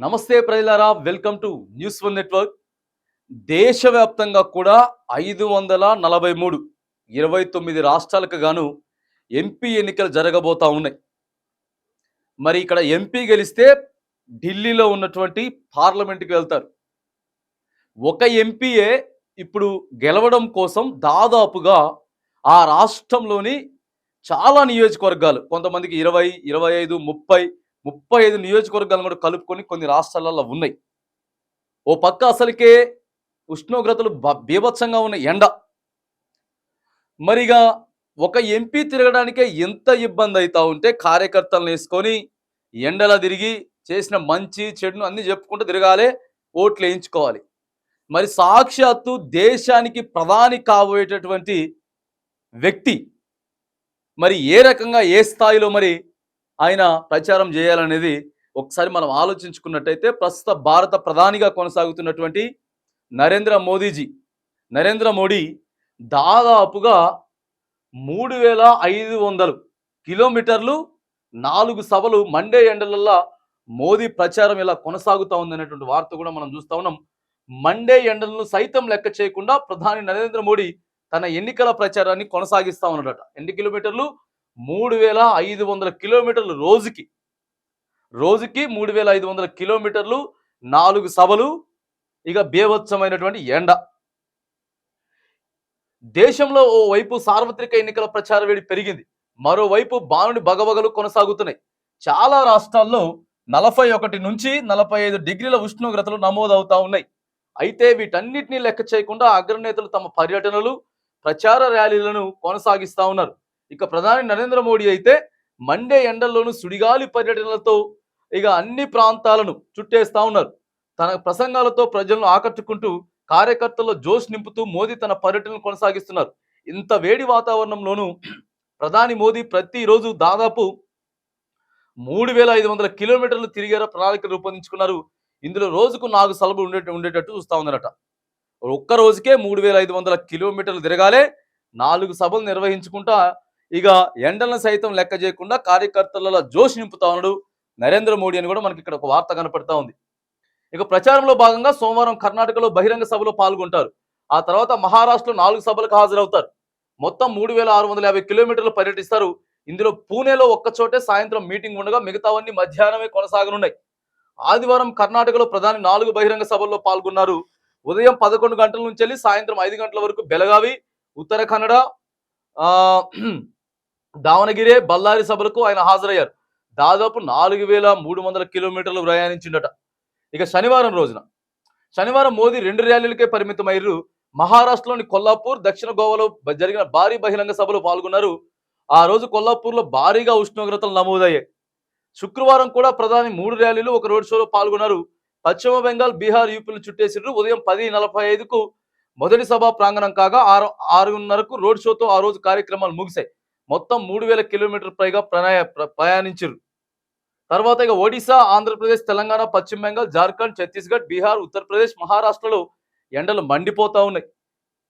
నమస్తే ప్రజలారా, welcome to news one network. దేశవ్యాప్తంగా కూడా 543 29 రాష్ట్రాలకు గాను ఎంపీ ఎన్నికలు జరగబోతా ఉన్నాయి. మరి ఇక్కడ ఎంపీ గెలిస్తే ఢిల్లీలో ఉన్నటువంటి పార్లమెంట్కి వెళ్తారు. ఒక ఎంపీయే ఇప్పుడు గెలవడం కోసం దాదాపుగా ఆ రాష్ట్రంలోని చాలా నియోజకవర్గాలు, కొంతమందికి 20, 25, 30, 35 నియోజకవర్గాలను కూడా కలుపుకొని కొన్ని రాష్ట్రాలలో ఉన్నాయి. ఓ పక్క అసలుకే ఉష్ణోగ్రతలు బీభత్సంగా ఉన్న ఎండ. మరిగా ఒక ఎంపీ తిరగడానికే ఎంత ఇబ్బంది అవుతా ఉంటే కార్యకర్తలను వేసుకొని ఎండలా తిరిగి చేసిన మంచి చెడును అన్ని చెప్పుకుంటూ తిరగాలి, ఓట్లు వేయించుకోవాలి. మరి సాక్షాత్తు దేశానికి ప్రధాని కాబోయేటటువంటి వ్యక్తి మరి ఏ రకంగా ఏ స్థాయిలో మరి ఆయన ప్రచారం చేయాలనేది ఒకసారి మనం ఆలోచించుకున్నట్టయితే, ప్రస్తుత భారత ప్రధానిగా కొనసాగుతున్నటువంటి నరేంద్ర మోడీ దాదాపుగా 3500 కిలోమీటర్లు 4 సభలు మండే ఎండలల్లో మోదీ ప్రచారం ఇలా కొనసాగుతూ ఉందనేటువంటి వార్త కూడా మనం చూస్తా ఉన్నాం. మండే ఎండలను సైతం లెక్క చేయకుండా ప్రధాని నరేంద్ర మోడీ తన ఎన్నికల ప్రచారాన్ని కొనసాగిస్తా ఉన్నాడట. ఎన్ని కిలోమీటర్లు? 3500 కిలోమీటర్లు రోజుకి 3500 కిలోమీటర్లు, 4 సభలు, ఇక బీభత్సమైనటువంటి ఎండ. దేశంలో ఓ వైపు సార్వత్రిక ఎన్నికల ప్రచార వేడి పెరిగింది, మరోవైపు బాణుడి బగబగలు కొనసాగుతున్నాయి. చాలా రాష్ట్రాల్లో 41 నుంచి 45 డిగ్రీల ఉష్ణోగ్రతలు నమోదవుతా ఉన్నాయి. అయితే వీటన్నిటినీ లెక్క చేయకుండా అగ్రనేతలు తమ పర్యటనలు, ప్రచార ర్యాలీలను కొనసాగిస్తా ఉన్నారు. ఇక ప్రధాని నరేంద్ర మోడీ అయితే మండే ఎండల్లోనూ సుడిగాలి పర్యటనలతో ఇక అన్ని ప్రాంతాలను చుట్టేస్తా ఉన్నారు. తన ప్రసంగాలతో ప్రజలను ఆకట్టుకుంటూ కార్యకర్తల్లో జోష్ నింపుతూ మోదీ తన పర్యటనను కొనసాగిస్తున్నారు. ఇంత వేడి వాతావరణంలోనూ ప్రధాని మోదీ ప్రతిరోజు దాదాపు 3500 కిలోమీటర్లు తిరిగేలా ప్రణాళిక రూపొందించుకున్నారు. ఇందులో రోజుకు 4 సభలు ఉండేటట్టు చూస్తా ఉన్నారట. ఒక్క రోజుకే 3500 కిలోమీటర్లు తిరగాలే, 4 సభలు నిర్వహించుకుంటా ఇక ఎండలను సైతం లెక్క చేయకుండా కార్యకర్తలలో జోష్ నింపుతా ఉన్నాడు నరేంద్ర మోడీ అని కూడా మనకి ఇక్కడ ఒక వార్త కనపడతా ఉంది. ఇక ప్రచారంలో భాగంగా సోమవారం కర్ణాటకలో బహిరంగ సభలో పాల్గొంటారు. ఆ తర్వాత మహారాష్ట్రలో 4 సభలకు హాజరవుతారు. మొత్తం 3650 కిలోమీటర్లు పర్యటిస్తారు. ఇందులో పూణేలో ఒక్కచోటే సాయంత్రం మీటింగ్ ఉండగా మిగతావన్నీ మధ్యాహ్నమే కొనసాగనున్నాయి. ఆదివారం కర్ణాటకలో ప్రధాని 4 బహిరంగ సభల్లో పాల్గొన్నారు. ఉదయం 11 గంటల నుంచి వెళ్ళి సాయంత్రం 5 గంటల వరకు బెళగావి, ఉత్తర కన్నడ, దావణగిరి, బళ్ళారి సభలకు ఆయన హాజరయ్యారు. దాదాపు 4300 కిలోమీటర్లు ప్రయాణించిండట. ఇక శనివారం మోదీ 2 ర్యాలీలకే పరిమితమయ్యారు. మహారాష్ట్రలోని కొల్లాపూర్, దక్షిణ గోవాలో జరిగిన భారీ బహిరంగ సభలో పాల్గొన్నారు. ఆ రోజు కొల్లాపూర్లో భారీగా ఉష్ణోగ్రతలు నమోదయ్యాయి. శుక్రవారం కూడా ప్రధాని 3 ర్యాలీలు, ఒక రోడ్ షోలో పాల్గొన్నారు. పశ్చిమ బెంగాల్, బీహార్, యూపీలు చుట్టేసిర్రు. ఉదయం 10:45కు మొదటి సభ ప్రాంగణం కాగా 6:30కు రోడ్ షోతో ఆ రోజు కార్యక్రమాలు ముగిశాయి. మొత్తం 3000 కిలోమీటర్ పైగా ప్రయాణించారు. తర్వాత ఇక ఒడిశా, ఆంధ్రప్రదేశ్, తెలంగాణ, పశ్చిమ బెంగాల్, జార్ఖండ్, ఛత్తీస్గఢ్, బీహార్, ఉత్తరప్రదేశ్, మహారాష్ట్రలో ఎండలు మండిపోతా ఉన్నాయి.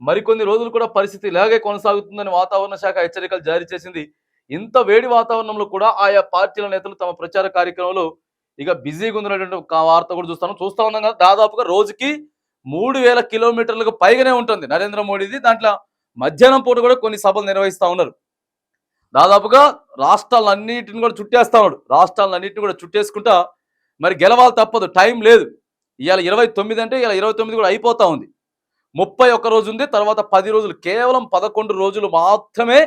మరికొన్ని రోజులు కూడా పరిస్థితి ఇలాగే కొనసాగుతుందని వాతావరణ శాఖ హెచ్చరికలు జారీ చేసింది. ఇంత వేడి వాతావరణంలో కూడా ఆయా పార్టీల నేతలు తమ ప్రచార కార్యక్రమంలో ఇక బిజీగా ఉన్నటువంటి వార్త కూడా చూస్తా ఉన్నాం కదా. దాదాపుగా రోజుకి 3000 కిలోమీటర్లకు పైగానే ఉంటుంది నరేంద్ర మోడీది. దాంట్లో మధ్యాహ్నం పూట కూడా కొన్ని సభలు నిర్వహిస్తూ ఉన్నారు. దాదాపుగా రాష్ట్రాలన్నింటిని కూడా చుట్టేసుకుంటా మరి గెలవాలి తప్పదు, టైం లేదు. ఇవాళ 29 అంటే ఇవాళ 29 కూడా అయిపోతా ఉంది. 31 రోజు ఉంది, తర్వాత 10 రోజులు, కేవలం 11 రోజులు మాత్రమే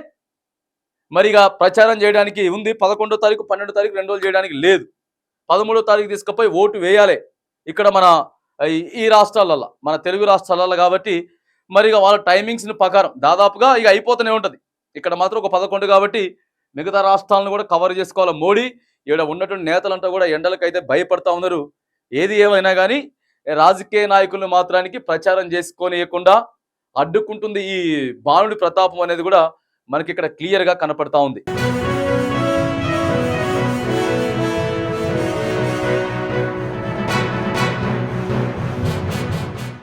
మరిగా ప్రచారం చేయడానికి ఉంది. 11వ తారీఖు, 12వ తారీఖు 2 రోజులు చేయడానికి లేదు. 13వ తారీఖు తీసుకుపోయి ఓటు వేయాలి ఇక్కడ మన ఈ రాష్ట్రాలలో, మన తెలుగు రాష్ట్రాలలో. కాబట్టి మరి వాళ్ళ టైమింగ్స్ ప్రకారం దాదాపుగా ఇక అయిపోతూనే ఉంటుంది. ఇక్కడ మాత్రం ఒక 11 కాబట్టి మిగతా రాష్ట్రాలను కూడా కవర్ చేసుకోవాలి మోడీ. ఇక్కడ ఉన్నటువంటి నేతలంతా కూడా ఎండలకైతే భయపడతా ఉన్నారు. ఏది ఏమైనా కానీ రాజకీయ నాయకులను మాత్రానికి ప్రచారం చేసుకోనియకుండా అడ్డుకుంటుంది ఈ బాణుడి ప్రతాపం అనేది కూడా మనకి ఇక్కడ క్లియర్గా కనపడతా ఉంది.